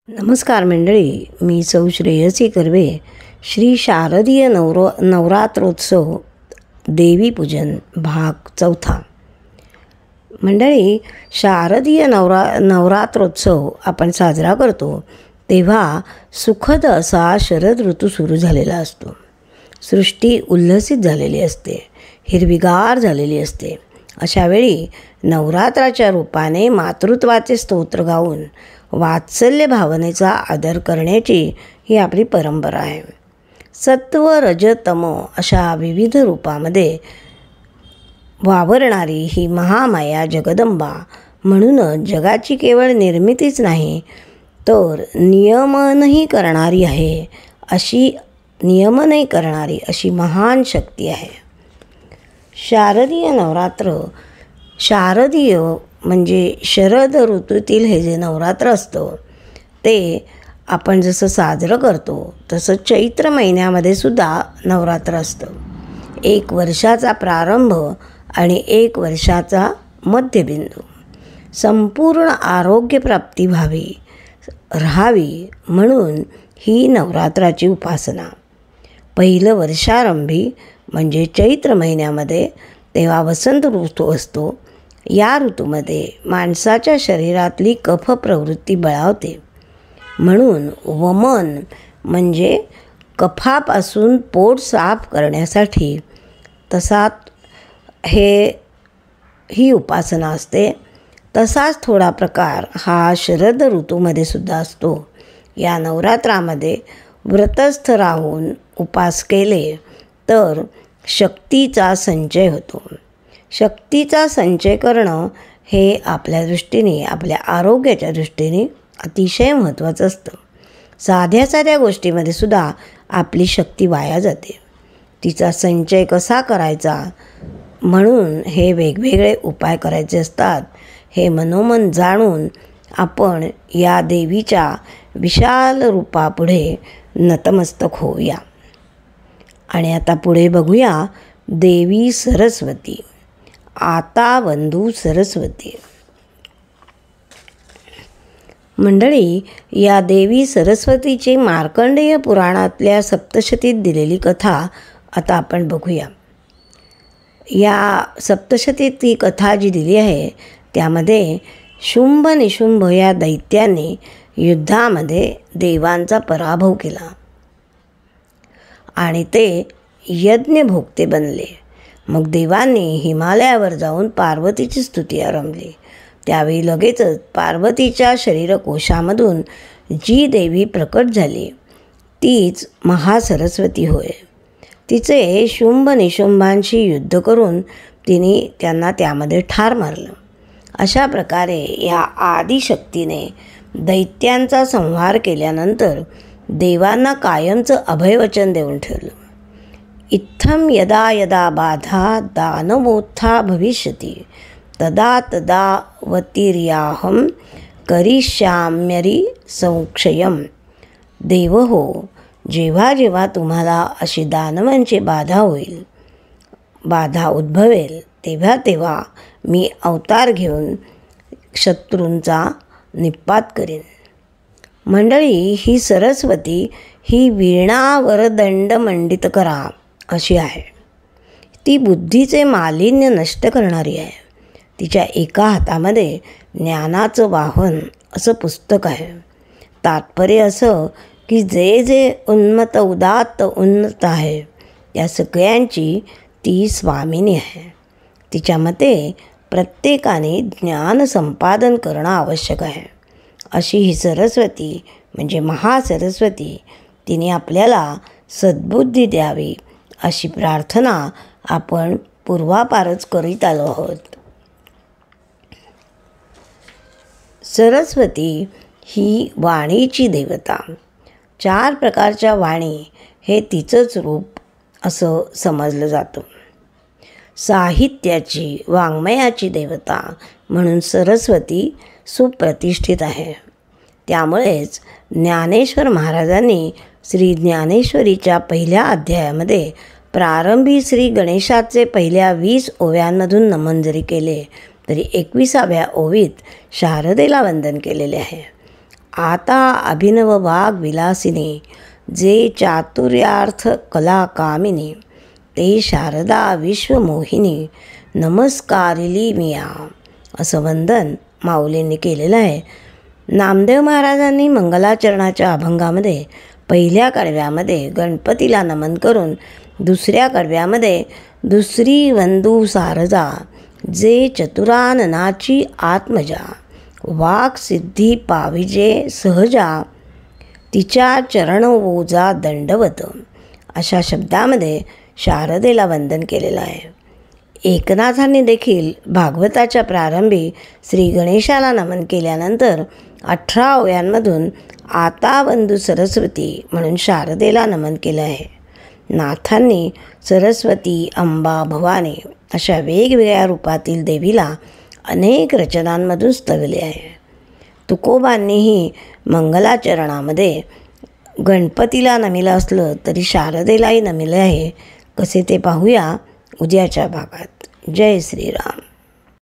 नमस्कार मंडळी, मी सौ श्रेयसी कर्वे. श्री शारदीय नवरात्रोत्सव देवी पूजन भाग 4. मंडळी, शारदीय नवरात्रोत्सव आपण साजरा करतो तेव्हा सुखद असा शरद ऋतू सुरू झालेला असतो. सृष्टी उल्हसित झालेली असते, हिरवीगार झालेली असते. अशावेळी नवरात्राच्या रूपाने मातृत्वाचे स्तोत्र गाऊन वात्सल्य भावनेचा आदर करण्याची ही आपली परंपरा आहे. सत्व रज तम अशा विविध रूपामध्ये वावरणारी ही महामाया जगदंबा म्हणूनच जगाची केवळ निर्मितीच नाही तर नियमनही करणारी अशी महान शक्ती आहे. शारदीय नवरात्र, शारदीय म्हणजे शरद ऋतूतील हे जे नवरात्र असतं ते आपण जसं साजरं करतो तसं चैत्र महिन्यामध्ये सुद्धा नवरात्र असतं. 1 वर्षाचा प्रारंभ आणि 1 वर्षाचा मध्यबिंदू. संपूर्ण आरोग्यप्राप्ती राहावी म्हणून ही नवरात्राची उपासना. पहिलं वर्षारंभी म्हणजे चैत्र महिन्यामध्ये तेव्हा वसंत ऋतू असतो. या ऋतूमध्ये माणसाच्या शरीरातली कफ प्रवृत्ती बळावते म्हणून वमन म्हणजे कफापासून पोट साफ करण्यासाठी ही उपासना असते. तसाच थोडा प्रकार हा शरद ऋतूमध्ये सुद्धा असतो. या नवरात्रामध्ये व्रतस्थ राहून उपास केले तर शक्तीचा संचय होतो. शक्तीचा संचय करणं हे आपल्या दृष्टीने, आपल्या आरोग्याच्या दृष्टीने अतिशय महत्त्वाचं असतं. साध्या गोष्टीमध्ये सुद्धा आपली शक्ती वाया जाते. तिचा संचय कसा करायचा म्हणून हे वेगवेगळे उपाय करायचे असतात. हे मनोमन जाणून आपण या देवीच्या विशाल रूपापुढे नतमस्तक होऊया. आणि आता पुढे बघूया देवी सरस्वती. आता वंदू सरस्वती. मंडळी, या देवी सरस्वतीची मार्कंडेय पुराणातल्या सप्तशतीत दिलेली कथा आता आपण बघूया. या सप्तशतीत ती कथा जी दिली आहे त्यामध्ये शुंभ निशुंभ या दैत्याने युद्धामध्ये देवांचा पराभव केला आणि ते यज्ञभोक्ते बनले. मग देवांनी हिमालयावर जाऊन पार्वतीची स्तुती आरंभली. त्यावेळी लगेचच पार्वतीच्या शरीरकोशामधून जी देवी प्रकट झाली तीच महासरस्वती होय. तिचे शुंभ निशुंभांशी युद्ध करून तिने त्यांना त्यामध्ये ठार मारलं. अशा प्रकारे या आदिशक्तीने दैत्यांचा संहार केल्यानंतर देवांना कायमचं अभयवचन देऊन ठेवलं. इत्थं यदा यदा बाधा दानवोत्था भविष्यति तदा तदा वतिर्याहं करिष्याम्यरी संक्षयम. देव हो, जेव्हा जेव्हा तुम्हाला अशी दानवांची बाधा उद्भवेल तेव्हा तेव्हा मी अवतार घेऊन शत्रूंचा निपात करेन. मंडळी, ही सरस्वती ही वीणा वरदंड मंडित करा अशी आहे. ती बुद्धीचे मालिन्य नष्ट करणारी आहे. तिच्या एका हातामध्ये ज्ञानाचं वाहन असं पुस्तक आहे. तात्पर्य असं की जे उन्नत आहे त्या सगळ्यांची ती स्वामिनी आहे. तिच्या मते प्रत्येकाने ज्ञान संपादन करणं आवश्यक आहे. अशी ही सरस्वती म्हणजे महासरस्वती, तिने आपल्याला सद्बुद्धी द्यावी अशी प्रार्थना आपण पूर्वापारच करीत आलो आहोत. सरस्वती ही वाणीची देवता. 4 प्रकारच्या वाणी हे तिचंच रूप असं समजलं जातं. साहित्याची, वाङ्मयाची देवता म्हणून सरस्वती सुप्रतिष्ठित आहे. त्यामुळेच ज्ञानेश्वर महाराजांनी श्री ज्ञानेश्वरीच्या पहिल्या अध्यायामध्ये प्रारंभी श्री गणेशाचे पहिल्या 20 ओव्यांमधून नमन जरी केले तरी 21व्या ओवीत शारदेला वंदन केलेले आहे. आता अभिनव वाग विलासिनी जे चातुर्यार्थ कला कामिनी ते शारदा विश्वमोहिनी नमस्कारिली मिया असं वंदन माऊलींनी केलेलं आहे. नामदेव महाराजांनी मंगलाचरणाच्या अभंगामध्ये पहिल्या कडव्यामध्ये गणपतीला नमन करून दुसऱ्या कडव्यामध्ये दुसरी वंदू सारजा जे चतुराननाची आत्मजा वाक सिद्धी पाविजे सहजा तिच्या चरण ओजा दंडवत अशा शब्दामध्ये शारदेला वंदन केलेलं आहे. एकनाथांनी देखील भागवताच्या प्रारंभी श्री गणेशाला नमन केल्यानंतर 18 ओव्यांमधून आता वंदू सरस्वती म्हणून शारदेला नमन केलं आहे. नाथांनी सरस्वती, अंबा, भवानी अशा वेगवेगळ्या रूपातील देवीला अनेक रचनांमधून स्तवले आहे. तुकोबांनीही मंगलाचरणामध्ये गणपतीला नमिलं असलं तरी शारदेलाही नमिलं आहे. कसे ते पाहूया उद्याच्या भागात. जय श्रीराम.